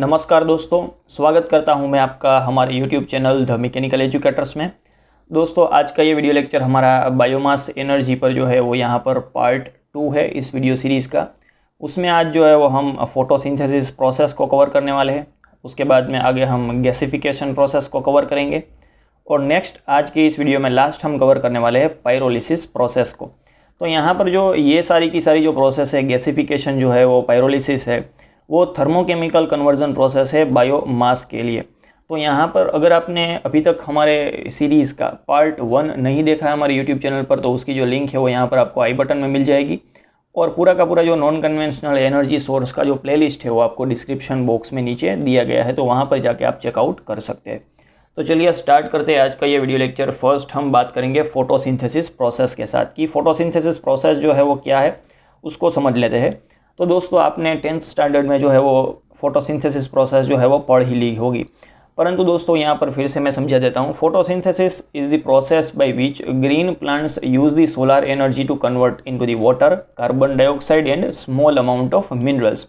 नमस्कार दोस्तों, स्वागत करता हूं मैं आपका हमारे YouTube channel the mechanical educators में। दोस्तों, आज का ये वीडियो लेक्चर हमारा बायोमास एनर्जी पर जो है वो यहाँ पर पार्ट 2 है इस वीडियो सीरीज़ का। उसमें आज जो है वो हम फोटोसिंथेसिस प्रोसेस को कवर करने वाले हैं। उसके बाद में आगे हम गैसिफिकेशन प्रोसेस को कवर करेंगे और नेक्स्ट आज की इस वीडियो में लास्ट हम कवर करने वाले हैं पायरोलिसिस प्रोसेस को। तो यहाँ पर जो ये सारी की सारी जो प्रोसेस है, गैसिफिकेशन जो है वो पायरोलिसिस है, वो थर्मोकेमिकल कन्वर्जन प्रोसेस है बायोमास के लिए। तो यहाँ पर अगर आपने अभी तक हमारे सीरीज़ का पार्ट 1 नहीं देखा है हमारे यूट्यूब चैनल पर, तो उसकी जो लिंक है वो यहाँ पर आपको आई बटन में मिल जाएगी। और पूरा का पूरा जो नॉन कन्वेंशनल एनर्जी सोर्स का जो प्लेलिस्ट है वो आपको डिस्क्रिप्शन बॉक्स में नीचे दिया गया है, तो वहाँ पर जाके आप चेकआउट कर सकते हैं। तो चलिए स्टार्ट करते हैं आज का ये वीडियो लेक्चर। फर्स्ट हम बात करेंगे फोटोसिंथेसिस प्रोसेस के साथ कि फोटोसिंथेसिस प्रोसेस जो है वो क्या है, उसको समझ लेते हैं। तो दोस्तों, आपने 10th स्टैंडर्ड में जो है वो फोटोसिंथेसिस प्रोसेस जो है वो पढ़ ही ली होगी, परंतु दोस्तों यहाँ पर फिर से मैं समझा देता हूँ। Photosynthesis is the process by which green plants use the solar energy to convert into the water, carbon dioxide and small amount of minerals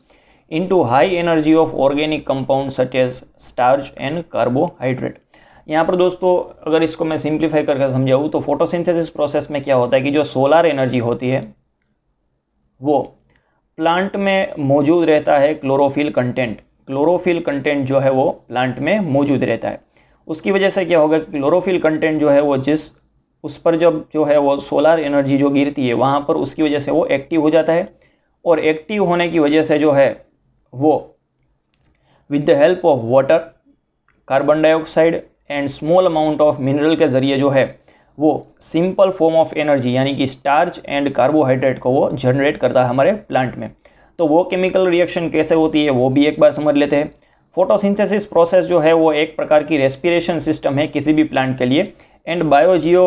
into high energy of organic compound such as starch and carbohydrate. यहाँ पर दोस्तों अगर इसको मैं simplify करके समझाऊँ तो photosynthesis process में क्या होता है कि जो सोलर एनर्जी होती है वो प्लांट में मौजूद रहता है क्लोरोफिल कंटेंट। क्लोरोफिल कंटेंट जो है वो प्लांट में मौजूद रहता है। उसकी वजह से क्या होगा कि क्लोरोफिल कंटेंट जो है वो उस पर जब जो है वो सोलर एनर्जी जो गिरती है वहाँ पर उसकी वजह से वो एक्टिव हो जाता है, और एक्टिव होने की वजह से जो है वो with the help of water, carbon dioxide and small amount of mineral के ज़रिए जो है वो सिंपल फॉर्म ऑफ एनर्जी यानी कि स्टार्च एंड कार्बोहाइड्रेट को वो जनरेट करता है हमारे प्लांट में। तो वो केमिकल रिएक्शन कैसे होती है वो भी एक बार समझ लेते हैं। फोटोसिंथेसिस प्रोसेस जो है वो एक प्रकार की रेस्पिरेशन सिस्टम है किसी भी प्लांट के लिए, एंड बायोजियो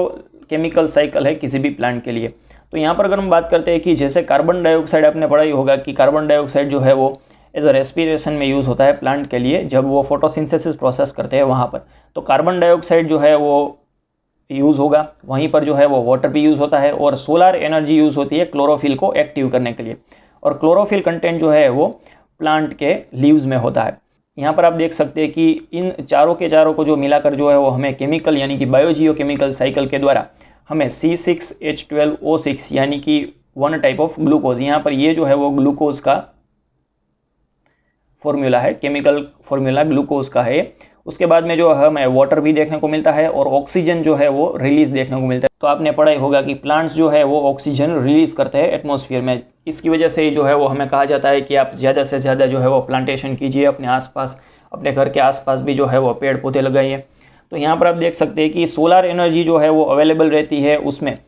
केमिकल साइकिल है किसी भी प्लांट के लिए। तो यहाँ पर अगर हम बात करते हैं कि जैसे कार्बन डाइऑक्साइड, आपने पढ़ा ही होगा कि कार्बन डाइऑक्साइड जो है वो एज अ रेस्पिरेशन में यूज़ होता है प्लांट के लिए जब वो फोटोसिंथेसिस प्रोसेस करते हैं वहाँ पर। तो कार्बन डाइऑक्साइड जो है वो यूज़ होगा, वहीं पर जो है वो वाटर भी यूज़ होता है, और सोलर एनर्जी यूज़ होती है क्लोरोफिल को एक्टिव करने के लिए। और क्लोरोफिल कंटेंट जो है वो प्लांट के लीव्स में होता है। यहाँ पर आप देख सकते हैं कि इन चारों के चारों को जो मिलाकर जो है वो हमें केमिकल यानी कि बायोजियो केमिकल साइकिल के द्वारा हमें C6H12O6 यानी कि वन टाइप ऑफ ग्लूकोज, यहाँ पर ये जो है वो ग्लूकोज का फॉर्मूला है, केमिकल फॉर्मूला ग्लूकोज का है। उसके बाद में जो हमें वाटर भी देखने को मिलता है और ऑक्सीजन जो है वो रिलीज देखने को मिलता है। तो आपने पढ़ा ही होगा कि प्लांट्स जो है वो ऑक्सीजन रिलीज करते हैं एटमॉस्फेयर में। इसकी वजह से ही जो है वो हमें कहा जाता है कि आप ज़्यादा से ज़्यादा जो है वो प्लांटेशन कीजिए अपने आसपास, अपने घर के आसपास भी जो है वो पेड़ पौधे लगाइए। तो यहाँ पर आप देख सकते हैं कि सोलर एनर्जी जो है वो अवेलेबल रहती है, उसमें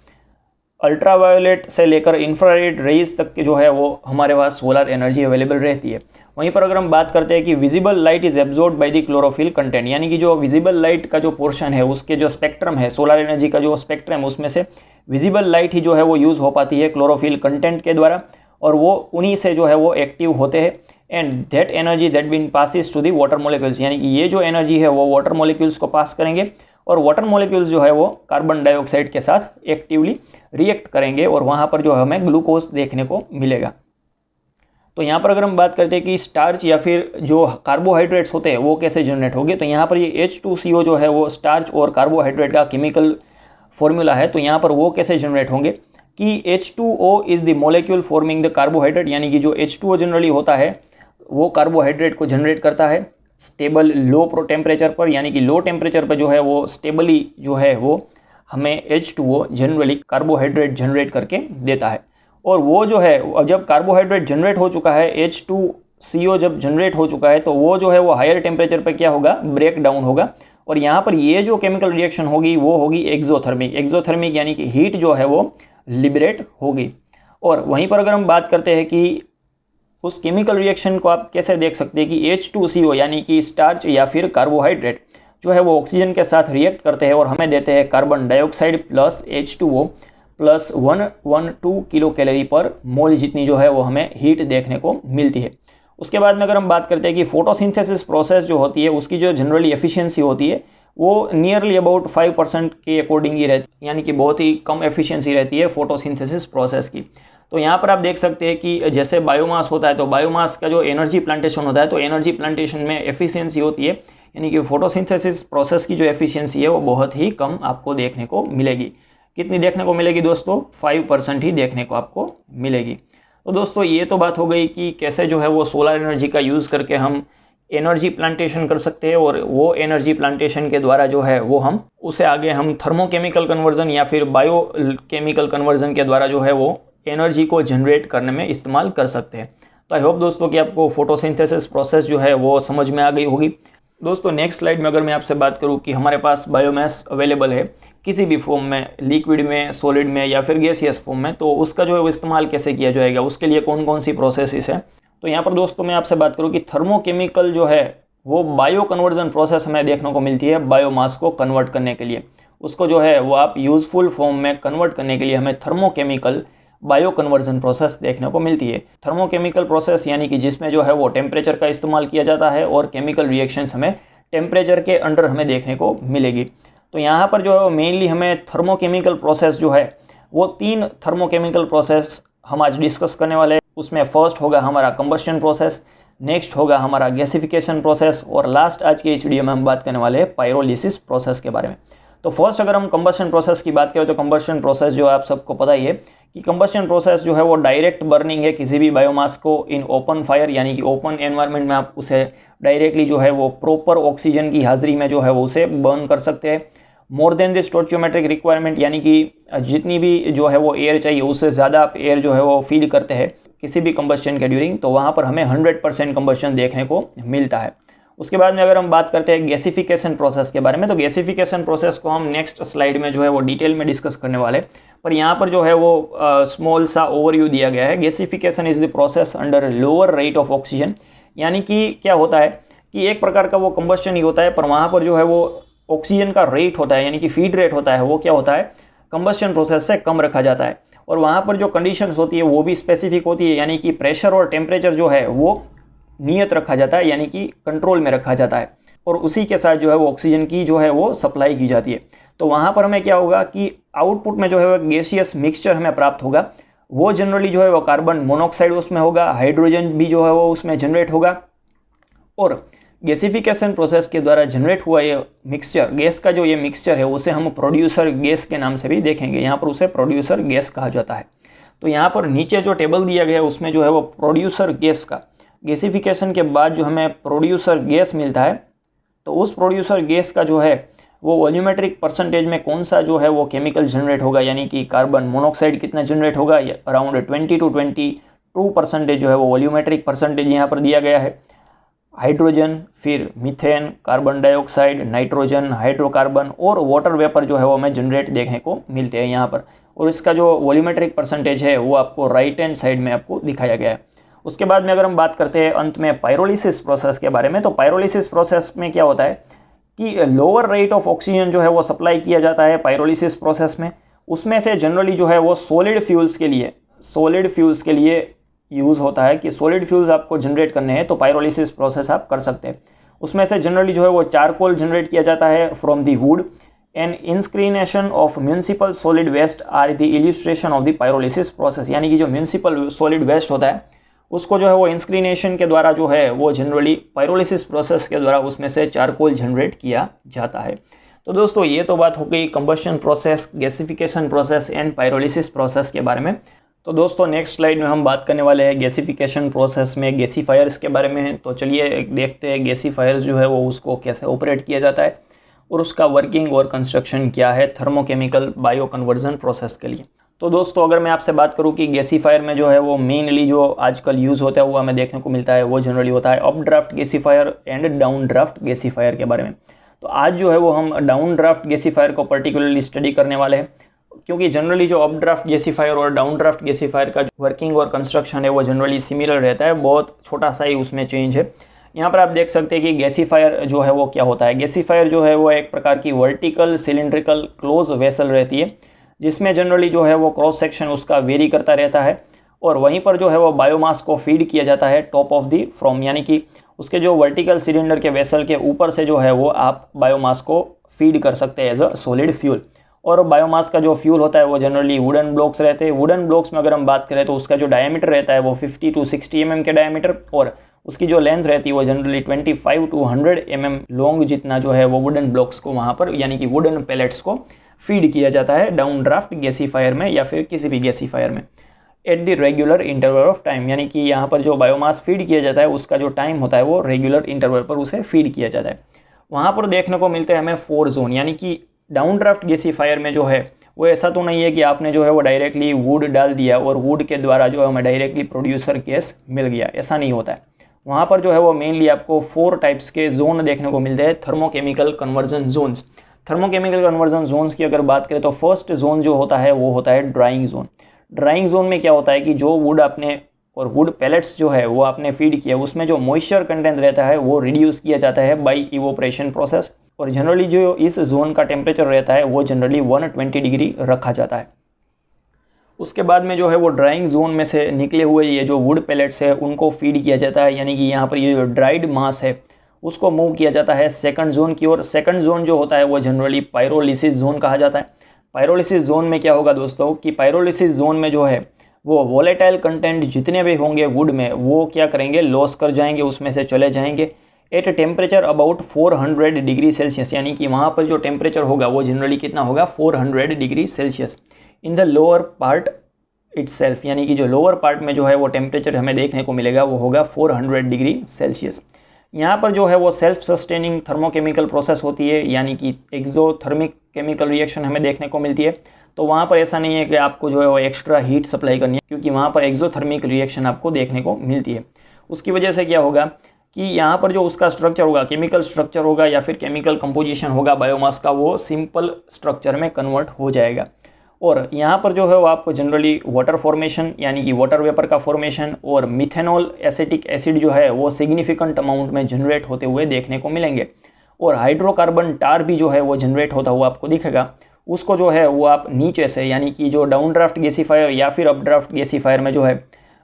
अल्ट्रावायोलेट से लेकर इंफ्रारेड रेज तक की जो है वो हमारे पास सोलर एनर्जी अवेलेबल रहती है। वहीं पर अगर हम बात करते हैं कि visible light is absorbed by the chlorophyll content, यानी कि जो विजिबल लाइट का जो पोर्शन है उसके जो स्पेक्ट्रम है, सोलर एनर्जी का जो स्पेक्ट्रम उसमें से विजिबल लाइट ही जो है वो यूज़ हो पाती है क्लोरोफिल कंटेंट के द्वारा, और वो उन्हीं से जो है वो एक्टिव होते हैं। And that energy that been passes to the water molecules, यानी कि ये जो एनर्जी है वो वाटर मोलिक्यूल्स को पास करेंगे, और वाटर मोलिक्यूल्स जो है वो कार्बन डाइऑक्साइड के साथ एक्टिवली रिएक्ट करेंगे, और वहाँ पर जो हमें ग्लूकोज देखने को मिलेगा। तो यहाँ पर अगर हम बात करते हैं कि स्टार्च या फिर जो कार्बोहाइड्रेट्स होते हैं वो कैसे जनरेट होंगे, तो यहाँ पर ये H2CO जो है वो स्टार्च और कार्बोहाइड्रेट का केमिकल फॉर्मूला है। तो यहाँ पर वो कैसे जनरेट होंगे कि H2O is the molecule forming the carbohydrate, यानी कि जो H2O जनरली होता है वो कार्बोहाइड्रेट को जनरेट करता है स्टेबल लो टेम्परेचर पर, यानी कि लो टेम्परेचर पर जो है वो स्टेबली जो है वो हमें H2O जनरली कार्बोहाइड्रेट जनरेट करके देता है। और वो जो है जब कार्बोहाइड्रेट जनरेट हो चुका है, H2CO जब जनरेट हो चुका है, तो वो जो है वो हायर टेम्परेचर पर क्या होगा, ब्रेक डाउन होगा, और यहाँ पर ये जो केमिकल रिएक्शन होगी वो होगी एक्सोथर्मिक। एक्सोथर्मिक यानी कि हीट जो है वो लिबरेट होगी। और वहीं पर अगर हम बात करते हैं कि उस केमिकल रिएक्शन को आप कैसे देख सकते हैं कि H2CO यानी कि स्टार्च या फिर कार्बोहाइड्रेट जो है वो ऑक्सीजन के साथ रिएक्ट करते हैं और हमें देते हैं carbon dioxide plus H2O plus 112 kilo calorie पर मोल जितनी जो है वो हमें हीट देखने को मिलती है। उसके बाद में अगर हम बात करते हैं कि फोटोसिंथेसिस प्रोसेस जो होती है उसकी जो जनरली एफिशिएंसी होती है वो नियरली अबाउट 5% के अकॉर्डिंग ही रहती है, यानी कि बहुत ही कम एफिशिएंसी रहती है फोटोसिंथेसिस प्रोसेस की। तो यहाँ पर आप देख सकते हैं कि जैसे बायोमास होता है तो बायोमास का जो एनर्जी प्लांटेशन होता है तो एनर्जी प्लांटेशन में एफिशिएंसी होती है, यानी कि फोटोसिंथेसिस प्रोसेस की जो एफिशिएंसी है वो बहुत ही कम आपको देखने को मिलेगी। कितनी देखने को मिलेगी दोस्तों? 5% ही देखने को आपको मिलेगी। तो दोस्तों ये तो बात हो गई कि कैसे जो है वो सोलर एनर्जी का यूज़ करके हम एनर्जी प्लांटेशन कर सकते हैं, और वो एनर्जी प्लांटेशन के द्वारा जो है वो हम उसे आगे हम थर्मोकेमिकल कन्वर्जन या फिर बायोकेमिकल कन्वर्जन के द्वारा जो है वो एनर्जी को जनरेट करने में इस्तेमाल कर सकते हैं। तो आई होप दोस्तों कि आपको फोटोसिंथेसिस प्रोसेस जो है वो समझ में आ गई होगी। दोस्तों नेक्स्ट स्लाइड में अगर मैं आपसे बात करूं कि हमारे पास बायोमास अवेलेबल है किसी भी फॉर्म में, लिक्विड में, सॉलिड में या फिर गैसियस फॉर्म में, तो उसका जो है वो इस्तेमाल कैसे किया जाएगा, उसके लिए कौन कौन सी प्रोसेसेस है। तो यहाँ पर दोस्तों मैं आपसे बात करूँ कि थर्मोकेमिकल जो है वो बायो कन्वर्जन प्रोसेस हमें देखने को मिलती है बायोमास को कन्वर्ट करने के लिए। उसको जो है वो आप यूजफुल फॉर्म में कन्वर्ट करने के लिए हमें थर्मोकेमिकल बायो कन्वर्जन प्रोसेस देखने को मिलती है। थर्मोकेमिकल प्रोसेस यानी कि जिसमें जो है वो टेम्परेचर का इस्तेमाल किया जाता है और केमिकल रिएक्शंस हमें टेम्परेचर के अंडर हमें देखने को मिलेगी। तो यहाँ पर जो है मेनली हमें थर्मोकेमिकल प्रोसेस जो है वो 3 थर्मोकेमिकल प्रोसेस हम आज डिस्कस करने वाले हैं। उसमें फर्स्ट होगा हमारा कंबस्शन प्रोसेस, नेक्स्ट होगा हमारा गैसिफिकेशन प्रोसेस, और लास्ट आज के इस वीडियो में हम बात करने वाले हैं पायरोलिसिस प्रोसेस के बारे में। तो फर्स्ट अगर हम कंबस्शन प्रोसेस की बात करें तो कंबस्शन प्रोसेस जो आप सबको पता ही है कि कंबस्शन प्रोसेस जो है वो डायरेक्ट बर्निंग है किसी भी बायोमास को इन ओपन फायर, यानी कि ओपन एनवायरनमेंट में आप उसे डायरेक्टली जो है वो प्रॉपर ऑक्सीजन की हाजिरी में जो है वो उसे बर्न कर सकते हैं। मोर देन द स्टोइचियोमेट्रिक रिक्वायरमेंट, यानी कि जितनी भी जो है वो एयर चाहिए उससे ज़्यादा आप एयर जो है वो फीड करते हैं किसी भी कंबस्शन के ड्यूरिंग, तो वहाँ पर हमें 100% कंबस्शन देखने को मिलता है। उसके बाद में अगर हम बात करते हैं गैसिफिकेशन प्रोसेस के बारे में, तो गैसिफिकेशन प्रोसेस को हम नेक्स्ट स्लाइड में जो है वो डिटेल में डिस्कस करने वाले, पर यहाँ पर जो है वो स्मॉल सा ओवरव्यू दिया गया है। Gasification is the process under lower rate of oxygen, यानी कि क्या होता है कि एक प्रकार का वो कंबस्शन ही होता है, पर वहाँ पर जो है वो ऑक्सीजन का रेट होता है, यानी कि फीड रेट होता है, वो क्या होता है कंबस्शन प्रोसेस से कम रखा जाता है। और वहाँ पर जो कंडीशंस होती है वो भी स्पेसिफिक होती है, यानी कि प्रेशर और टेम्परेचर जो है वो नियत रखा जाता है, यानी कि कंट्रोल में रखा जाता है, और उसी के साथ जो है वो ऑक्सीजन की जो है वो सप्लाई की जाती है। तो वहाँ पर हमें क्या होगा कि आउटपुट में जो है वो गैसियस मिक्सचर हमें प्राप्त होगा। वो जनरली जो है वो कार्बन मोनोऑक्साइड उसमें होगा, हाइड्रोजन भी जो है वो उसमें जनरेट होगा, और गैसिफिकेशन प्रोसेस के द्वारा जनरेट हुआ ये मिक्सचर, गैस का जो ये मिक्सचर है उसे हम प्रोड्यूसर गैस के नाम से भी देखेंगे। यहाँ पर उसे प्रोड्यूसर गैस कहा जाता है। तो यहाँ पर नीचे जो टेबल दिया गया है उसमें जो है वो प्रोड्यूसर गैस का, गैसिफिकेशन के बाद जो हमें प्रोड्यूसर गैस मिलता है, तो उस प्रोड्यूसर गैस का जो है वो वॉल्यूमेट्रिक परसेंटेज में कौन सा जो है वो केमिकल जनरेट होगा, यानी कि कार्बन मोनोऑक्साइड कितना जनरेट होगा, अराउंड 20 to 22% जो है वो वॉल्यूमेट्रिक परसेंटेज यहाँ पर दिया गया है। हाइड्रोजन, फिर methane, carbon dioxide, nitrogen, hydrocarbon और वाटर वेपर जो है वो हमें जनरेट देखने को मिलते हैं यहाँ पर, और इसका जो वॉल्यूमेट्रिक परसेंटेज है वो आपको राइट हैंड साइड में आपको दिखाया गया है। उसके बाद में अगर हम बात करते हैं अंत में पायरोलिसिस प्रोसेस के बारे में, तो पायरोलिसिस प्रोसेस में क्या होता है कि लोअर रेट ऑफ ऑक्सीजन जो है वो सप्लाई किया जाता है पायरोलिसिस प्रोसेस में। उसमें से जनरली जो है वो सॉलिड फ्यूल्स के लिए यूज़ होता है कि सॉलिड फ्यूल्स आपको जनरेट करने हैं तो पायरोलिसिस प्रोसेस आप कर सकते हैं। उसमें से जनरली जो है वो चारकोल जनरेट किया जाता है from the wood, and incineration of municipal solid waste are the illustration of the pyrolysis process, यानी कि जो म्यूनिसिपल सॉलिड वेस्ट होता है उसको जो है वो इंस्क्रीनेशन के द्वारा जो है वो जनरली पायरोलिसिस प्रोसेस के द्वारा उसमें से चारकोल जनरेट किया जाता है। तो दोस्तों ये तो बात हो गई combustion process, gasification process and pyrolysis process के बारे में। तो दोस्तों नेक्स्ट स्लाइड में हम बात करने वाले हैं गैसिफिकेशन प्रोसेस में गैसीफायर्स के बारे में। तो चलिए देखते हैं गैसीफायर्स जो है वो उसको कैसे ऑपरेट किया जाता है और उसका वर्किंग और कंस्ट्रक्शन क्या है थर्मोकेमिकल बायो कन्वर्जन प्रोसेस के लिए। तो दोस्तों अगर मैं आपसे बात करूं कि गैसीफायर में जो है वो मेनली जो आजकल यूज़ होता है वो हमें देखने को मिलता है, वो जनरली होता है up draft gasifier and down draft gasifier के बारे में। तो आज जो है वो हम डाउन ड्राफ्ट गैसीफायर को पर्टिकुलरली स्टडी करने वाले हैं, क्योंकि जनरली जो अप ड्राफ्ट गैसीफायर और डाउन ड्राफ्ट गैसीफायर का वर्किंग और कंस्ट्रक्शन है वो जनरली सिमिलर रहता है, बहुत छोटा सा ही उसमें चेंज है। यहाँ पर आप देख सकते हैं कि गैसीफायर जो है वो क्या होता है। गैसीफायर जो है वो एक प्रकार की वर्टिकल सिलिंड्रिकल क्लोज वेसल रहती है, जिसमें जनरली जो है वो क्रॉस सेक्शन उसका वेरी करता रहता है, और वहीं पर जो है वो बायोमास को फीड किया जाता है टॉप ऑफ दी फ्रॉम, यानी कि उसके जो वर्टिकल सिलेंडर के वेसल के ऊपर से जो है वो आप बायोमास को फीड कर सकते हैं एज अ सॉलिड फ्यूल। और बायोमास का जो फ्यूल होता है वो जनरली वुडन ब्लॉक्स रहते हैं। वुडन ब्लॉक्स में अगर हम बात करें तो उसका जो डायमीटर रहता है वो 50 to 60 mm के डायमीटर, और उसकी जो लेंथ रहती है वो जनरली 25 to 100 mm लॉन्ग जितना जो है वो वुडन ब्लॉक्स को वहाँ पर यानी कि वुडन पैलेट्स को फीड किया जाता है डाउन ड्राफ्ट गैसीफायर में या फिर किसी भी गैसीफायर में at the regular interval of time, यानी कि यहाँ पर जो बायोमास फीड किया जाता है उसका जो टाइम होता है वो रेगुलर इंटरवल पर उसे फीड किया जाता है। वहाँ पर देखने को मिलते हैं हमें 4 जोन, यानी कि डाउन ड्राफ्ट गैसीफायर में जो है वो ऐसा तो नहीं है कि आपने जो है वो डायरेक्टली वुड डाल दिया और वुड के द्वारा जो है हमें डायरेक्टली प्रोड्यूसर गैस मिल गया, ऐसा नहीं होता है। वहाँ पर जो है वो मेनली आपको 4 टाइप्स के जोन देखने को मिलते हैं, thermochemical conversion zones. Thermochemical conversion zones की अगर बात करें तो फर्स्ट जोन जो होता है वो होता है ड्राइंग जोन। ड्राइंग जोन में क्या होता है कि जो वुड आपने और वुड पैलेट्स जो है वो आपने फीड किया उसमें जो मॉइस्चर कंटेंट रहता है वो रिड्यूस किया जाता है बाय इवोपरेशन प्रोसेस, और जनरली जो इस जोन का टेम्परेचर रहता है वो जनरली 120 डिग्री रखा जाता है। उसके बाद में जो है वो ड्राइंग जोन में से निकले हुए ये जो वुड पैलेट्स है उनको फीड किया जाता है, यानी कि यहाँ पर ये जो ड्राइड मास है उसको मूव किया जाता है सेकंड जोन की ओर। सेकंड जोन जो होता है वो जनरली पायरोलिसिस जोन कहा जाता है। पायरोलिसिस जोन में क्या होगा दोस्तों कि पायरोलिसिस जोन में जो है वो वोलेटाइल कंटेंट जितने भी होंगे वुड में वो क्या करेंगे, लॉस कर जाएंगे, उसमें से चले जाएंगे at temperature about 400 degree Celsius, यानी कि वहाँ पर जो टेम्परेचर होगा वो जनरली कितना होगा 400 degree Celsius in the lower part itself, यानी कि जो लोअर पार्ट में जो है वो टेम्परेचर हमें देखने को मिलेगा वो होगा 400 डिग्री सेल्सियस। यहाँ पर जो है वो सेल्फ सस्टेनिंग थर्मोकेमिकल प्रोसेस होती है, यानी कि एक्सोथर्मिक केमिकल रिएक्शन हमें देखने को मिलती है। तो वहाँ पर ऐसा नहीं है कि आपको जो है वो एक्स्ट्रा हीट सप्लाई करनी है, क्योंकि वहाँ पर एक्सोथर्मिक रिएक्शन आपको देखने को मिलती है। उसकी वजह से क्या होगा कि यहाँ पर जो उसका स्ट्रक्चर होगा, केमिकल स्ट्रक्चर होगा या फिर केमिकल कंपोजिशन होगा बायोमास का, वो सिंपल स्ट्रक्चर में कन्वर्ट हो जाएगा। और यहाँ पर जो है वो आपको जनरली वाटर फॉर्मेशन यानी कि वाटर वेपर का फॉर्मेशन और मिथेनॉल एसिटिक एसिड जो है वो सिग्निफिकेंट अमाउंट में जनरेट होते हुए देखने को मिलेंगे, और हाइड्रोकार्बन टार भी जो है वो जनरेट होता हुआ आपको दिखेगा। उसको जो है वो आप नीचे से यानी कि जो डाउन ड्राफ्ट गैसीफायर या फिर अप ड्राफ्ट गैसीफायर में जो है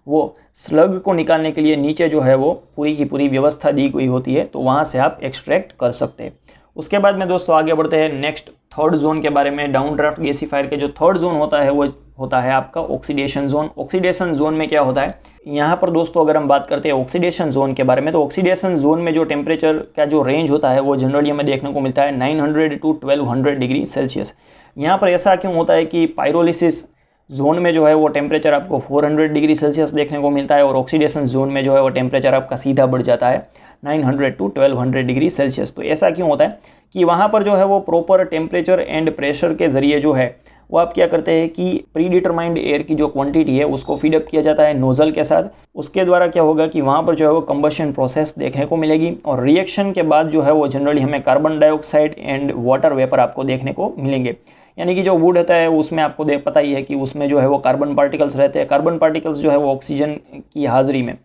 वो स्लग को निकालने के लिए नीचे जो है वो पूरी की पूरी व्यवस्था दी गई होती है, तो वहाँ से आप एक्सट्रैक्ट कर सकते हैं। उसके बाद में दोस्तों आगे बढ़ते हैं नेक्स्ट थर्ड जोन के बारे में। डाउन ड्राफ्ट गैसीफायर के जो थर्ड जोन होता है वो होता है आपका ऑक्सीडेशन जोन। ऑक्सीडेशन जोन में क्या होता है, यहाँ पर दोस्तों अगर हम बात करते हैं ऑक्सीडेशन जोन के बारे में, तो ऑक्सीडेशन जोन में जो टेम्परेचर का जो रेंज होता है वो जनरली हमें देखने को मिलता है 900 to 1200 डिग्री सेल्सियस। यहाँ पर ऐसा क्यों होता है कि पायरोलिसिस जोन में जो है वो टेम्परेचर आपको 400 डिग्री सेल्सियस देखने को मिलता है, और ऑक्सीडेशन जोन में जो है वो टेम्परेचर आपका सीधा बढ़ जाता है 900 to 1200 डिग्री सेल्सियस। तो ऐसा क्यों होता है कि वहाँ पर जो है वो प्रॉपर टेम्परेचर एंड प्रेशर के ज़रिए जो है वो आप क्या करते हैं कि प्री डिटरमाइंड एयर की जो क्वांटिटी है उसको फीडअप किया जाता है नोजल के साथ। उसके द्वारा क्या होगा कि वहाँ पर जो है वो कंबशन प्रोसेस देखने को मिलेगी, और रिएक्शन के बाद जो है वो जनरली हमें carbon dioxide and water vapour आपको देखने को मिलेंगे। यानी कि जो वुड होता है उसमें आपको पता ही है कि उसमें जो है वो कार्बन पार्टिकल्स रहते हैं। कार्बन पार्टिकल्स जो है वो ऑक्सीजन की हाजिरी में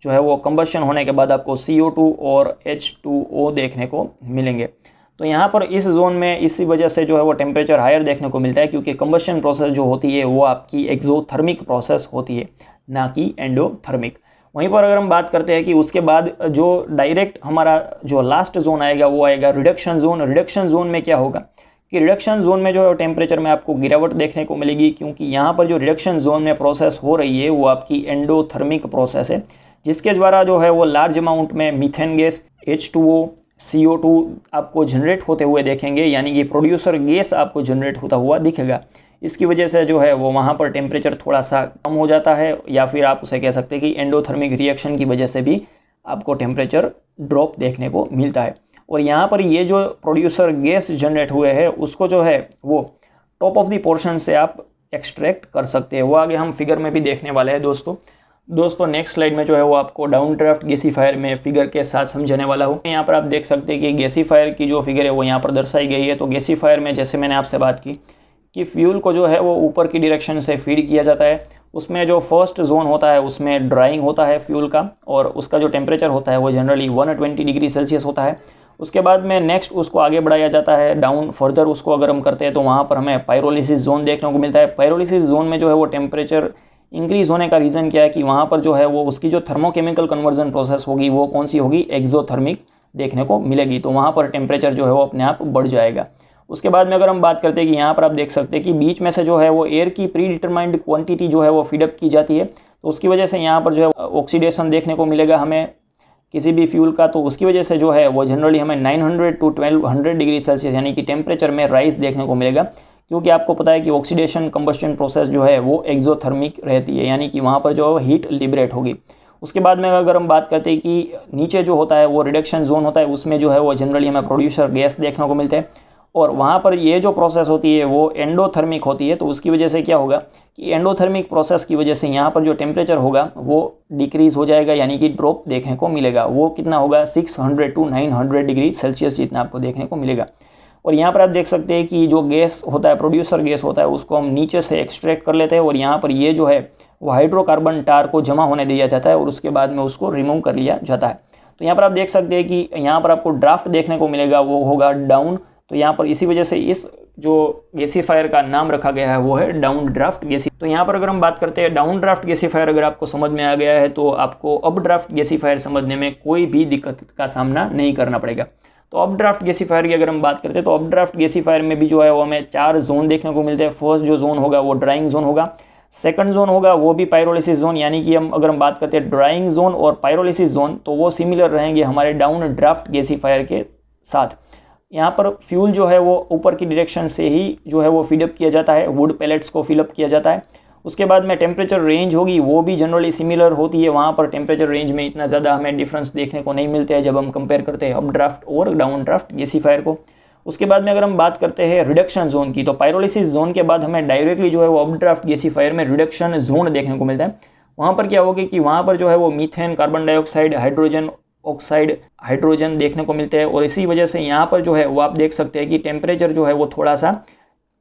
जो है वो कंबशन होने के बाद आपको CO2 और H2O देखने को मिलेंगे। तो यहाँ पर इस जोन में इसी वजह से जो है वो टेम्परेचर हायर देखने को मिलता है, क्योंकि कंबशन प्रोसेस जो होती है वो आपकी एक्सोथर्मिक प्रोसेस होती है, ना कि एंडोथर्मिक। वहीं पर अगर हम बात करते हैं कि उसके बाद जो डायरेक्ट हमारा जो लास्ट जोन आएगा वो आएगा रिडक्शन जोन। रिडक्शन जोन में क्या होगा कि रिडक्शन जोन में जो है टेम्परेचर में आपको गिरावट देखने को मिलेगी, क्योंकि यहाँ पर जो रिडक्शन जोन में प्रोसेस हो रही है वो आपकी एंडोथर्मिक प्रोसेस है, जिसके द्वारा जो है वो लार्ज अमाउंट में मीथेन गैस, H2O, CO2 आपको जनरेट होते हुए देखेंगे, यानी कि प्रोड्यूसर गैस आपको जनरेट होता हुआ दिखेगा। इसकी वजह से जो है वो वहाँ पर टेम्परेचर थोड़ा सा कम हो जाता है, या फिर आप उसे कह सकते हैं कि एंडोथर्मिक रिएक्शन की वजह से भी आपको टेम्परेचर ड्रॉप देखने को मिलता है। और यहाँ पर ये जो प्रोड्यूसर गैस जनरेट हुए हैं उसको जो है वो टॉप ऑफ द पोर्शन से आप एक्सट्रैक्ट कर सकते हैं। वो आगे हम फिगर में भी देखने वाले हैं दोस्तों नेक्स्ट स्लाइड में जो है वो आपको डाउन ड्राफ्ट गैसीफायर में फिगर के साथ समझाने वाला हूँ। यहाँ पर आप देख सकते हैं कि गैसीफायर की जो फिगर है वो यहाँ पर दर्शाई गई है। तो गैसीफायर में जैसे मैंने आपसे बात की कि फ्यूल को जो है वो ऊपर की डायरेक्शन से फीड किया जाता है। उसमें जो फर्स्ट जोन होता है उसमें ड्राइंग होता है फ्यूल का, और उसका जो टेम्परेचर होता है वो जनरली 120 डिग्री सेल्सियस होता है। उसके बाद में नेक्स्ट उसको आगे बढ़ाया जाता है डाउन फर्दर। उसको अगर हम करते हैं तो वहाँ पर हमें पायरोलिसिस जोन देखने को मिलता है। पायरोलिसिस जोन में जो है वो टेम्परेचर इंक्रीज होने का रीज़न क्या है कि वहाँ पर जो है वो उसकी जो थर्मोकेमिकल कन्वर्जन प्रोसेस होगी वो कौन सी होगी, एक्सोथर्मिक देखने को मिलेगी। तो वहाँ पर टेम्परेचर जो है वो अपने आप बढ़ जाएगा। उसके बाद में अगर हम बात करते हैं कि यहाँ पर आप देख सकते हैं कि बीच में से जो है वो एयर की प्री डिटरमाइंड क्वांटिटी जो है वो फीडअप की जाती है, तो उसकी वजह से यहाँ पर जो है ऑक्सीडेशन देखने को मिलेगा हमें किसी भी फ्यूल का, तो उसकी वजह से जो है वो जनरली हमें 900 टू 1200 डिग्री सेल्सियस यानी कि टेम्परेचर में राइज देखने को मिलेगा, क्योंकि आपको पता है कि ऑक्सीडेशन कंबस्टन प्रोसेस जो है वो एक्सोथर्मिक रहती है, यानी कि वहाँ पर जो हीट लिबरेट होगी। उसके बाद में अगर हम बात करते हैं कि नीचे जो होता है वो रिडक्शन जोन होता है, उसमें जो है वो जनरली हमें प्रोड्यूसर गैस देखने को मिलते हैं, और वहाँ पर ये जो प्रोसेस होती है वो एंडोथर्मिक होती है। तो उसकी वजह से क्या होगा कि एंडोथर्मिक प्रोसेस की वजह से यहाँ पर जो टेम्परेचर होगा वो डिक्रीज हो जाएगा, यानी कि ड्रॉप देखने को मिलेगा। वो कितना होगा 600 टू 900 डिग्री सेल्सियस जितना आपको देखने को मिलेगा। और यहाँ पर आप देख सकते हैं कि जो गैस होता है, प्रोड्यूसर गैस होता है, उसको हम नीचे से एक्सट्रैक्ट कर लेते हैं, और यहाँ पर ये जो है वो हाइड्रोकार्बन टार को जमा होने दिया जाता है और उसके बाद में उसको रिमूव कर लिया जाता है। तो यहाँ पर आप देख सकते हैं कि यहाँ पर आपको ड्राफ्ट देखने को मिलेगा, वो होगा डाउन। तो यहाँ पर इसी वजह से इस जो गैसीफायर का नाम रखा गया है वो है डाउन ड्राफ्ट गैसी। तो यहाँ पर अगर हम बात करते हैं डाउन ड्राफ्ट गैसीफायर, अगर आपको समझ में आ गया है तो आपको अप ड्राफ्ट गैसीफायर समझने में कोई भी दिक्कत का सामना नहीं करना पड़ेगा। तो अप ड्राफ्ट गैसीफायर की अगर हम बात करते हैं तो अप ड्राफ्ट गैसीफायर में भी जो है वो हमें 4 जोन देखने को मिलते हैं। फर्स्ट जो जोन होगा वो ड्राइंग जोन होगा, सेकंड जोन होगा वो भी पायरोलिसिस जोन, यानी कि अगर हम बात करते हैं ड्राइंग जोन और पायरोलिसिस जोन तो वो सिमिलर रहेंगे हमारे डाउन ड्राफ्ट गैसीफायर के साथ। यहाँ पर फ्यूल जो है वो ऊपर की डायरेक्शन से ही जो है वो फीडअप किया जाता है, वुड पैलेट्स को फिलअप किया जाता है। उसके बाद में टेम्परेचर रेंज होगी वो भी जनरली सिमिलर होती है, वहाँ पर टेम्परेचर रेंज में इतना ज़्यादा हमें डिफरेंस देखने को नहीं मिलते हैं जब हम कंपेयर करते हैं अप ड्राफ्ट और डाउन ड्राफ्ट गैसीफायर को। उसके बाद में अगर हम बात करते हैं रिडक्शन जोन की, तो पायरोलिसिस जोन के बाद हमें डायरेक्टली जो है वो अप ड्राफ्ट गैसीफायर में रिडक्शन जोन देखने को मिलता है। वहाँ पर क्या होगा कि वहाँ पर जो है वो methane, carbon dioxide, hydrogen oxide, hydrogen देखने को मिलते हैं, और इसी वजह से यहाँ पर जो है वो आप देख सकते हैं कि टेम्परेचर जो है वो थोड़ा सा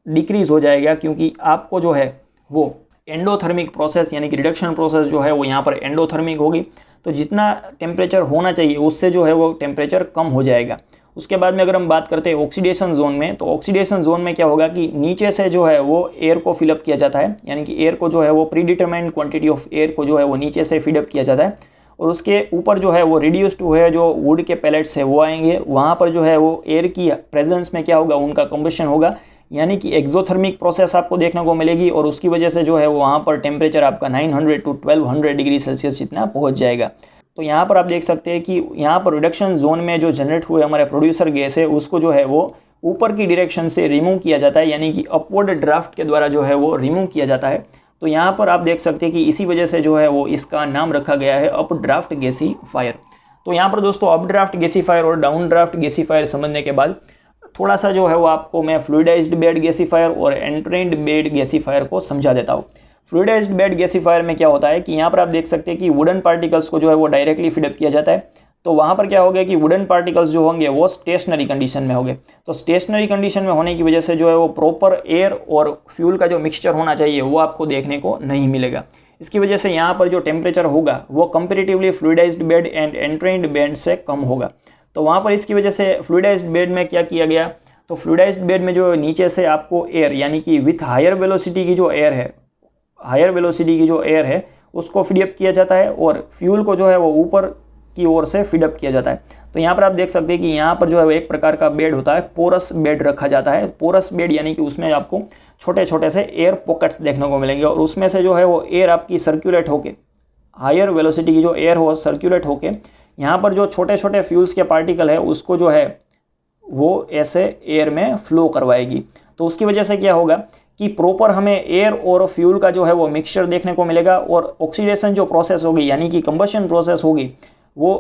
डिक्रीज हो जाएगा, क्योंकि आपको जो है वो एंडोथर्मिक प्रोसेस यानी कि रिडक्शन प्रोसेस जो है वो यहाँ पर एंडोथर्मिक होगी, तो जितना टेम्परेचर होना चाहिए उससे जो है वो टेम्परेचर कम हो जाएगा। उसके बाद में अगर हम बात करते हैं ऑक्सीडेशन जोन में, तो ऑक्सीडेशन जोन में क्या होगा कि नीचे से जो है वो एयर को फिलअप किया जाता है, यानी कि एयर को जो है वो pre determined quantity of air को जो है वो नीचे से फीडअप किया जाता है, और उसके ऊपर जो है वो रिड्यूस्ड है जो वुड के पैलेट्स है वो आएंगे। वहाँ पर जो है वो एयर की प्रेजेंस में क्या होगा, उनका कंबशन होगा, यानी कि एक्सोथर्मिक प्रोसेस आपको देखने को मिलेगी, और उसकी वजह से जो है वो वहाँ पर टेम्परेचर आपका 900 टू 1200 डिग्री सेल्सियस जितना पहुँच जाएगा। तो यहाँ पर आप देख सकते हैं कि यहाँ पर रिडक्शन जोन में जो जनरेट हुए हमारे प्रोड्यूसर गैस है उसको जो है वो ऊपर की डायरेक्शन से रिमूव किया जाता है, यानी कि अपवर्ड ड्राफ्ट के द्वारा जो है वो रिमूव किया जाता है। तो यहाँ पर आप देख सकते हैं कि इसी वजह से जो है वो इसका नाम रखा गया है अप ड्राफ्ट गैसीफायर। तो यहाँ पर दोस्तों अप ड्राफ्ट गैसीफायर और डाउन ड्राफ्ट गैसीफायर समझने के बाद थोड़ा सा जो है वो आपको मैं फ्लूइडाइज्ड बेड गैसीफायर और एंट्रेन्ड बेड गैसीफायर को समझा देता हूँ। फ्लूइडाइज्ड बेड गैसीफायर में क्या होता है कि यहाँ पर आप देख सकते हैं कि वुडन पार्टिकल्स को जो है वो डायरेक्टली फीडअप किया जाता है। तो वहाँ पर क्या होगा कि वुडन पार्टिकल्स जो होंगे वो स्टेशनरी कंडीशन में होंगे। तो स्टेशनरी कंडीशन में होने की वजह से जो है वो प्रॉपर एयर और फ्यूल का जो मिक्सचर होना चाहिए वो आपको देखने को नहीं मिलेगा। इसकी वजह से यहाँ पर जो टेम्परेचर होगा वो comparatively fluidised bed and एंट्रेन्ड bed से कम होगा। तो वहाँ पर इसकी वजह से फ्लूइडाइज्ड बेड में क्या किया गया, तो फ्लूइडाइज्ड बेड में जो नीचे से आपको एयर यानी कि विथ हायर वेलोसिटी की जो एयर है, हायर वेलोसिटी की जो एयर है उसको फीडअप किया जाता है, और फ्यूल को जो है वो ऊपर की ओर से फीडअप किया जाता है। तो यहाँ पर आप देख सकते हैं कि यहाँ पर जो है वो एक प्रकार का बेड होता है, पोरस बेड रखा जाता है। पोरस बेड यानी कि उसमें आपको छोटे छोटे से एयर पॉकेट्स देखने को मिलेंगे, और उसमें से जो है वो एयर आपकी सर्कुलेट होके, हायर वेलोसिटी की जो एयर हो सर्कुलेट होके यहाँ पर जो छोटे छोटे फ्यूल्स के पार्टिकल है उसको जो है वो ऐसे एयर में फ्लो करवाएगी। तो उसकी वजह से क्या होगा कि प्रॉपर हमें एयर और फ्यूल का जो है वो मिक्सचर देखने को मिलेगा, और ऑक्सीडेशन जो प्रोसेस होगी यानी कि कंबशन प्रोसेस होगी वो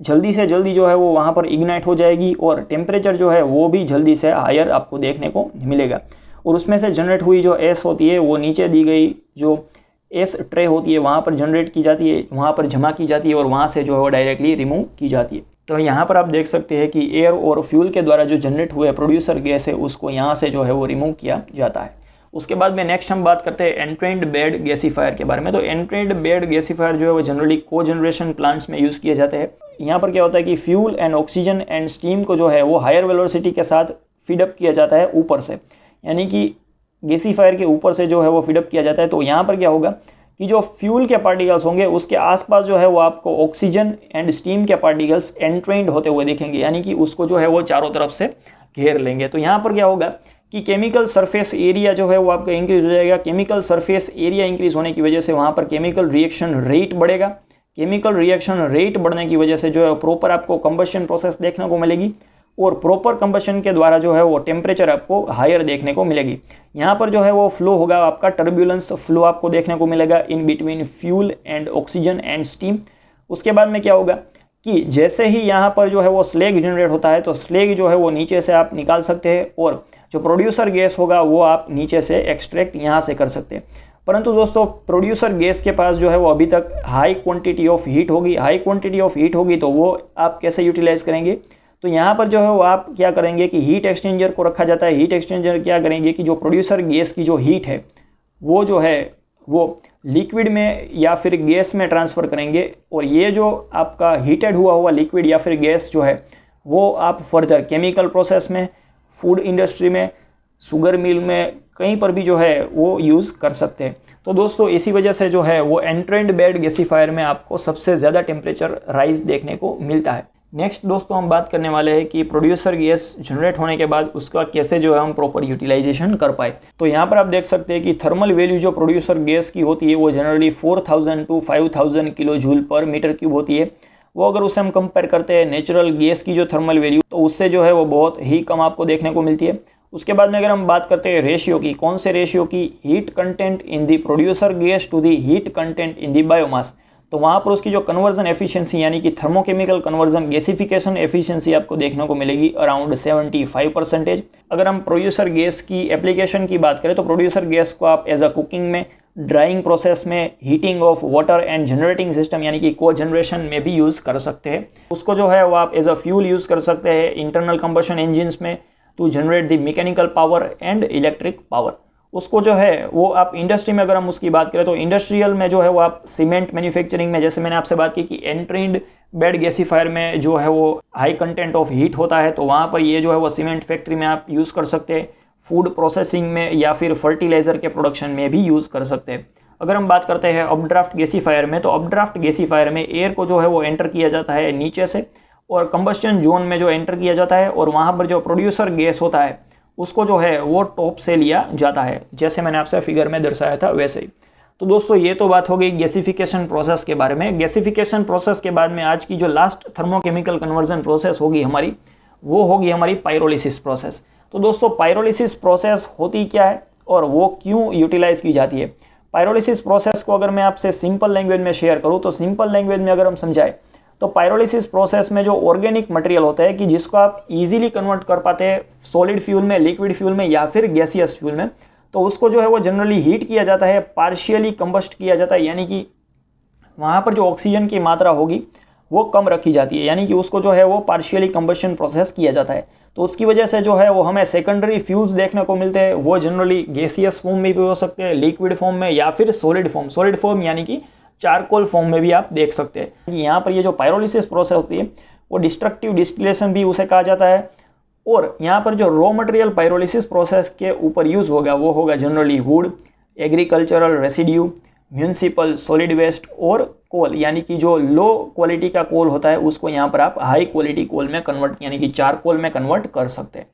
जल्दी से जल्दी जो है वो वहाँ पर इग्नाइट हो जाएगी, और टेम्परेचर जो है वो भी जल्दी से हायर आपको देखने को मिलेगा। और उसमें से जनरेट हुई जो एस होती है वो नीचे दी गई जो एस ट्रे होती है वहाँ पर जनरेट की जाती है, वहाँ पर जमा की जाती है, और वहाँ से जो है वो डायरेक्टली रिमूव की जाती है। तो यहाँ पर आप देख सकते हैं कि एयर और फ्यूल के द्वारा जो जनरेट हुए प्रोड्यूसर गैस है उसको यहाँ से जो है वो रिमूव किया जाता है। उसके बाद में नेक्स्ट हम बात करते हैं एंट्रेन्ड बेड गैसीफायर के बारे में। तो एंट्रेन्ड बेड गैसीफायर जो है वो जनरली को जनरेशन प्लांट्स में यूज़ किए जाते हैं। यहाँ पर क्या होता है कि fuel and oxygen and steam को जो है वो हायर वेलोसिटी के साथ फीडअप किया जाता है ऊपर से, यानी कि गैसीफायर के ऊपर से जो है वो फीडअप किया जाता है। तो यहाँ पर क्या होगा कि जो फ्यूल के पार्टिकल्स होंगे उसके आसपास जो है वो आपको ऑक्सीजन एंड स्टीम के पार्टिकल्स एंट्रेन्ड होते हुए दिखेंगे, यानी कि उसको जो है वो चारों तरफ से घेर लेंगे। तो यहाँ पर क्या होगा कि केमिकल सरफेस एरिया जो है वो आपका इंक्रीज हो जाएगा। केमिकल सरफेस एरिया इंक्रीज होने की वजह से वहाँ पर केमिकल रिएक्शन रेट बढ़ेगा। केमिकल रिएक्शन रेट बढ़ने की वजह से जो है प्रॉपर आपको कंबशन प्रोसेस देखने को मिलेगी और प्रॉपर कंबशन के द्वारा जो है वो टेम्परेचर आपको हायर देखने को मिलेगी। यहाँ पर जो है वो फ्लो होगा आपका टर्बुलेंस फ्लो आपको देखने को मिलेगा in between fuel and oxygen and steam. उसके बाद में क्या होगा कि जैसे ही यहाँ पर जो है वो स्लैग जनरेट होता है तो स्लैग जो है वो नीचे से आप निकाल सकते हैं और जो प्रोड्यूसर गैस होगा वो आप नीचे से एक्सट्रैक्ट यहाँ से कर सकते हैं। परंतु दोस्तों प्रोड्यूसर गैस के पास जो है वो अभी तक हाई क्वांटिटी ऑफ हीट होगी। हाई क्वांटिटी ऑफ हीट होगी तो वो आप कैसे यूटिलाइज करेंगे, तो यहाँ पर जो है वो आप क्या करेंगे कि हीट एक्सचेंजर को रखा जाता है। हीट एक्सचेंजर क्या करेंगे कि जो प्रोड्यूसर गैस की जो हीट है वो जो है वो लिक्विड में या फिर गैस में ट्रांसफ़र करेंगे और ये जो आपका हीटेड हुआ लिक्विड या फिर गैस जो है वो आप फर्दर केमिकल प्रोसेस में, फूड इंडस्ट्री में, शुगर मिल में, कहीं पर भी जो है वो यूज़ कर सकते हैं। तो दोस्तों इसी वजह से जो है वो एंट्रेंड बेड गैसीफायर में आपको सबसे ज़्यादा टेम्परेचर राइज देखने को मिलता है। नेक्स्ट दोस्तों हम बात करने वाले हैं कि प्रोड्यूसर गैस जनरेट होने के बाद उसका कैसे जो है हम प्रॉपर यूटिलाइजेशन कर पाए। तो यहाँ पर आप देख सकते हैं कि थर्मल वैल्यू जो प्रोड्यूसर गैस की होती है वो generally 4000 to 5000 kilo joule per meter cube होती है। वो अगर उससे हम कंपेयर करते हैं नेचुरल गैस की जो थर्मल वैल्यू तो उससे जो है वो बहुत ही कम आपको देखने को मिलती है। उसके बाद में अगर हम बात करते हैं रेशियो की, कौन से रेशियो की, heat content in the producer gas to the heat content in the biomass, तो वहाँ पर उसकी जो कन्वर्जन एफिशिएंसी यानी कि थर्मोकेमिकल कन्वर्जन गैसिफिकेशन एफिशिएंसी आपको देखने को मिलेगी अराउंड 75%। अगर हम प्रोड्यूसर गैस की एप्लीकेशन की बात करें तो प्रोड्यूसर गैस को आप एज अ कुकिंग में, ड्राइंग प्रोसेस में, heating of water and generating system यानी कि को जनरेशन में भी यूज़ कर सकते हैं। उसको जो है वो आप एज अ फ्यूल यूज़ कर सकते हैं इंटरनल कंबशन इंजिन्स में to generate the mechanical power and electric power. उसको जो है वो आप इंडस्ट्री में अगर हम उसकी बात करें तो इंडस्ट्रियल में जो है वो आप सीमेंट मैन्युफैक्चरिंग में, जैसे मैंने आपसे बात की कि एंट्रेंड बेड गैसीफायर में जो है वो हाई कंटेंट ऑफ हीट होता है तो वहाँ पर ये जो है वो सीमेंट फैक्ट्री में आप यूज़ कर सकते हैं। फूड प्रोसेसिंग में या फिर फर्टिलाइजर के प्रोडक्शन में भी यूज़ कर सकते हैं। अगर हम बात करते हैं अपड्राफ्ट गैसीफायर में तो अपड्राफ्ट गैसीफायर में एयर को जो है वो एंटर किया जाता है नीचे से और कंबस्टन जोन में जो एंटर किया जाता है और वहाँ पर जो प्रोड्यूसर गैस होता है उसको जो है वो टॉप से लिया जाता है, जैसे मैंने आपसे फिगर में दर्शाया था वैसे ही। तो दोस्तों ये तो बात हो गई गैसिफिकेशन प्रोसेस के बारे में। गैसिफिकेशन प्रोसेस के बाद में आज की जो लास्ट थर्मोकेमिकल कन्वर्जन प्रोसेस होगी हमारी, वो होगी हमारी पायरोलिसिस प्रोसेस। तो दोस्तों पायरोलिसिस प्रोसेस होती क्या है और वो क्यों यूटिलाइज की जाती है। पायरोलिसिस प्रोसेस को अगर मैं आपसे सिंपल लैंग्वेज में शेयर करूँ तो सिंपल लैंग्वेज में अगर हम समझाएं तो पायरोलिसिस प्रोसेस में जो ऑर्गेनिक मटेरियल होता है कि जिसको आप इजीली कन्वर्ट कर पाते हैं सॉलिड फ्यूल में, लिक्विड फ्यूल में या फिर गैसियस फ्यूल में, तो उसको जो है वो जनरली हीट किया जाता है, पार्शियली कंबस्ट किया जाता है, यानी कि वहाँ पर जो ऑक्सीजन की मात्रा होगी वो कम रखी जाती है, यानी कि उसको जो है वो पार्शियली कंबशन प्रोसेस किया जाता है। तो उसकी वजह से जो है वो हमें सेकेंडरी फ्यूल्स देखने को मिलते हैं। वो जनरली गैसियस फॉर्म में भी हो सकते हैं, लिक्विड फॉर्म में या फिर सॉलिड फॉर्म यानी कि चारकोल फॉर्म में भी आप देख सकते हैं। यहाँ पर ये जो पायरोलिसिस प्रोसेस होती है वो डिस्ट्रक्टिव डिस्टिलेशन भी उसे कहा जाता है। और यहाँ पर जो रॉ मटेरियल पायरोलिसिस प्रोसेस के ऊपर यूज होगा वो होगा generally wood, agricultural residue, municipal solid waste और कोल, यानी कि जो लो क्वालिटी का कोल होता है उसको यहाँ पर आप हाई क्वालिटी कोल में कन्वर्ट यानी कि चारकोल में कन्वर्ट कर सकते हैं।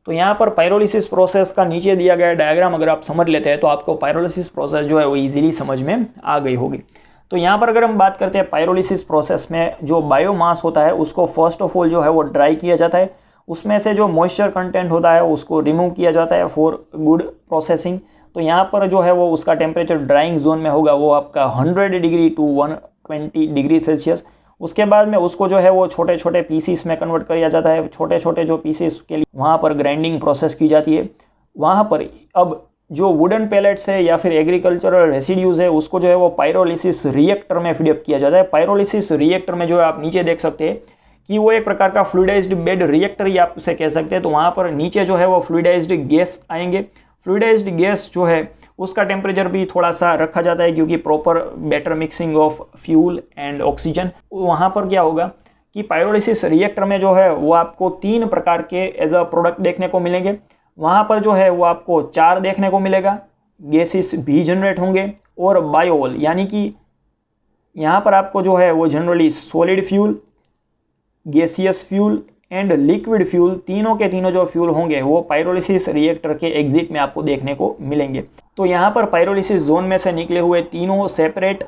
तो यहाँ पर पायरोलिसिस प्रोसेस का नीचे दिया गया डायग्राम अगर आप समझ लेते हैं तो आपको पायरोलिसिस प्रोसेस जो है वो इजीली समझ में आ गई होगी। तो यहाँ पर अगर हम बात करते हैं पायरोलिसिस प्रोसेस में जो बायोमास होता है उसको फर्स्ट ऑफ ऑल जो है वो ड्राई किया जाता है। उसमें से जो मॉइस्चर कंटेंट होता है उसको रिमूव किया जाता है फॉर गुड प्रोसेसिंग। तो यहाँ पर जो है वो उसका टेम्परेचर ड्राइंग जोन में होगा वो आपका 100 डिग्री टू 120 डिग्री सेल्सियस। उसके बाद में उसको जो है वो छोटे छोटे पीसीस में कन्वर्ट किया जाता है। छोटे छोटे जो पीसीस के लिए वहाँ पर ग्राइंडिंग प्रोसेस की जाती है। वहाँ पर अब जो वुडन पैलेट्स है या फिर एग्रीकल्चरल रेसिड्यूज है उसको जो है वो पायरोलिसिस रिएक्टर में फीडअप किया जाता है। पायरोलिसिस रिएक्टर में जो है आप नीचे देख सकते हैं कि वो एक प्रकार का फ्लूइडाइज्ड बेड रिएक्टर ही आप उसे कह सकते हैं। तो वहाँ पर नीचे जो है वो फ्लूइडाइज्ड गैस आएंगे। फ्लूइडाइज्ड गैस जो है उसका टेम्परेचर भी थोड़ा सा रखा जाता है क्योंकि proper better mixing of fuel and oxygen. वहाँ पर क्या होगा कि पायरोलिसिस रिएक्टर में जो है वो आपको 3 प्रकार के एज अ प्रोडक्ट देखने को मिलेंगे। वहाँ पर जो है वो आपको 4 देखने को मिलेगा, गैसेस भी जनरेट होंगे और बायोल, यानी कि यहाँ पर आपको जो है वो generally solid fuel, gaseous fuel and liquid fuel, तीनों के तीनों जो फ्यूल होंगे वो पायरोलिसिस रिएक्टर के एग्जिट में आपको देखने को मिलेंगे। तो यहाँ पर पायरोलिसिस जोन में से निकले हुए तीनों सेपरेट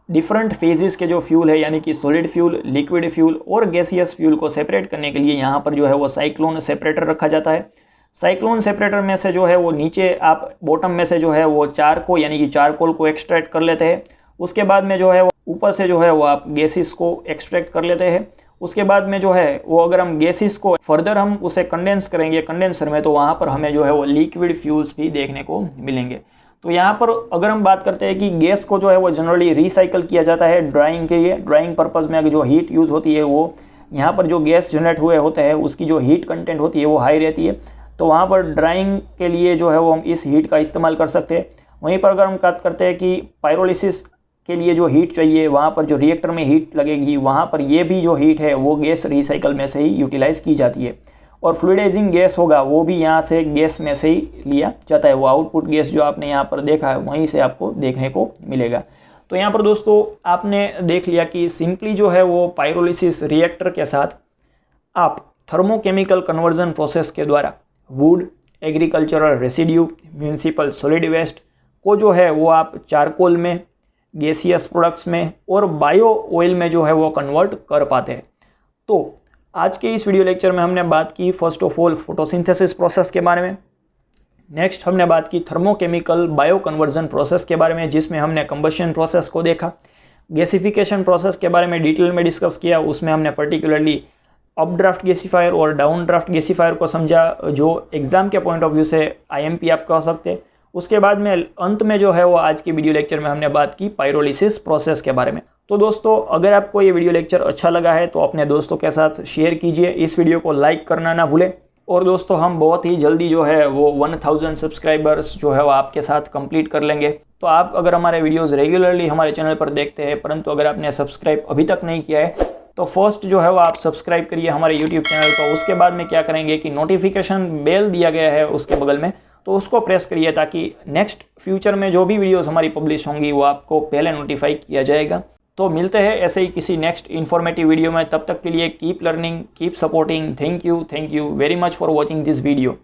डिफरेंट फेजेस के जो फ्यूल है, यानी कि सॉलिड फ्यूल, लिक्विड फ्यूल और गैसियस फ्यूल को सेपरेट करने के लिए यहाँ पर जो है वो साइक्लोन सेपरेटर रखा जाता है। साइक्लोन सेपरेटर में से जो है वो नीचे आप बॉटम में से जो है वो चारकोल यानी कि चारकोल को एक्सट्रैक्ट कर लेते हैं। उसके बाद में जो है वो ऊपर से जो है वो आप गैसेस को एक्सट्रैक्ट कर लेते हैं। उसके बाद में जो है वो अगर हम गैसेस को फर्दर हम उसे कंडेंस करेंगे कंडेंसर में, तो वहाँ पर हमें जो है वो लिक्विड फ्यूल्स भी देखने को मिलेंगे। तो यहाँ पर अगर हम बात करते हैं कि गैस को जो है वो जनरली रिसाइकल किया जाता है ड्राइंग के लिए। ड्राइंग पर्पज़ में अगर जो हीट यूज़ होती है वो यहाँ पर जो गैस जनरेट हुए होते हैं उसकी जो हीट कंटेंट होती है वो हाई रहती है, तो वहाँ पर ड्राइंग के लिए जो है वो हम इस हीट का इस्तेमाल कर सकते हैं। वहीं पर अगर हम बात करते हैं कि पायरोलिसिस के लिए जो हीट चाहिए, वहाँ पर जो रिएक्टर में हीट लगेगी, वहाँ पर ये भी जो हीट है वो गैस रिसाइकल में से ही यूटिलाइज की जाती है। और फ्लूइडाइजिंग गैस होगा वो भी यहाँ से गैस में से ही लिया जाता है। वो आउटपुट गैस जो आपने यहाँ पर देखा है वहीं से आपको देखने को मिलेगा। तो यहाँ पर दोस्तों आपने देख लिया कि सिंपली जो है वो पायरोलिसिस रिएक्टर के साथ आप थर्मोकेमिकल कन्वर्जन प्रोसेस के द्वारा wood, agricultural residue, municipal solid waste को जो है वो आप चारकोल में, गैसियस प्रोडक्ट्स में और बायो ऑयल में जो है वो कन्वर्ट कर पाते हैं। तो आज के इस वीडियो लेक्चर में हमने बात की first of all photosynthesis process के बारे में। नेक्स्ट हमने बात की थर्मोकेमिकल बायो कन्वर्जन प्रोसेस के बारे में, जिसमें हमने कंबशन प्रोसेस को देखा। गैसिफिकेशन प्रोसेस के बारे में डिटेल में डिस्कस किया, उसमें हमने पर्टिकुलरली अपड्राफ्ट गैसिफायर और डाउन ड्राफ्ट गैसिफायर को समझा, जो एग्जाम के पॉइंट ऑफ व्यू से IMP आप कह सकते हैं। उसके बाद में अंत में जो है वो आज की वीडियो लेक्चर में हमने बात की पायरोलिसिस प्रोसेस के बारे में। तो दोस्तों अगर आपको ये वीडियो लेक्चर अच्छा लगा है तो अपने दोस्तों के साथ शेयर कीजिए, इस वीडियो को लाइक करना ना भूलें। और दोस्तों हम बहुत ही जल्दी जो है वो 1000 सब्सक्राइबर्स जो है वो आपके साथ कंप्लीट कर लेंगे। तो आप अगर हमारे वीडियोज़ रेगुलरली हमारे चैनल पर देखते हैं परंतु अगर आपने सब्सक्राइब अभी तक नहीं किया है तो फर्स्ट जो है वो आप सब्सक्राइब करिए हमारे YouTube चैनल को। उसके बाद में क्या करेंगे कि नोटिफिकेशन बेल दिया गया है उसके बगल में, तो उसको प्रेस करिए ताकि नेक्स्ट फ्यूचर में जो भी वीडियोस हमारी पब्लिश होंगी वो आपको पहले नोटिफाई किया जाएगा। तो मिलते हैं ऐसे ही किसी नेक्स्ट इन्फॉर्मेटिव वीडियो में। तब तक के लिए keep learning, keep supporting. Thank you very much for watching this video.